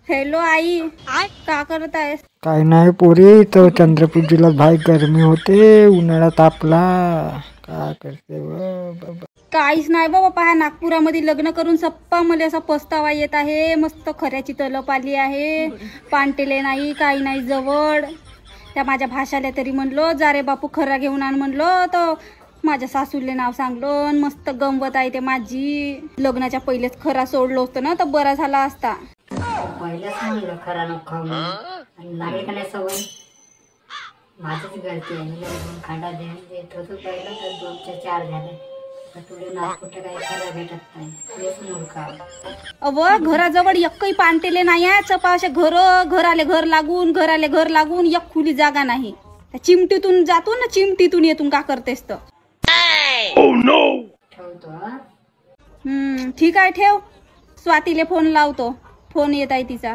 Hello आई, का करत आहेस? काय नाही पोरी, तर चंद्रपूर जिल्ह्यात भाई गरमी होते, उन्हाळा तापला. काय करते बाबा. काहीच नाही बाबा, ह्या नागपुरामध्ये लग्न करून सप्पा मला असा पस्तावा येत आहे. मस्त खऱ्याची तलप आली आहे, पांटेले नाही काही नाही जवळ. त्या माझ्या भाषाला तरी म्हणलो जा रे बापू खरा घेऊन आण म्हणलो, तर माझ्या सासूले नाव सांगलो. मस्त गंमत आहे ते माझी. लग्नाच्या पहिलेच खरा सोडलो असतं ना तर बरा झाला असता. पहिलेच म्हणलं खरा नको खाऊ आणि लागेल का नाही सवय. माझीच गलती आहे, मी खांडा देत होतो पहिलं तर 2-4 झाले. तुला नागपुरला काही खरा भेटत नाही, तेच मूर्खा. अव घराजवळ एकही पांटेले नाही आहे. चपा असे घराले घर लागून एक खुली जागा नाही. त्या चिमटीतून जातो ना, चिमटीतून येतून का करतेस तर. ठेवतो. ठीक आहे ठेव. स्वातीले फोन लावतो, फोन येत आहे तिचा.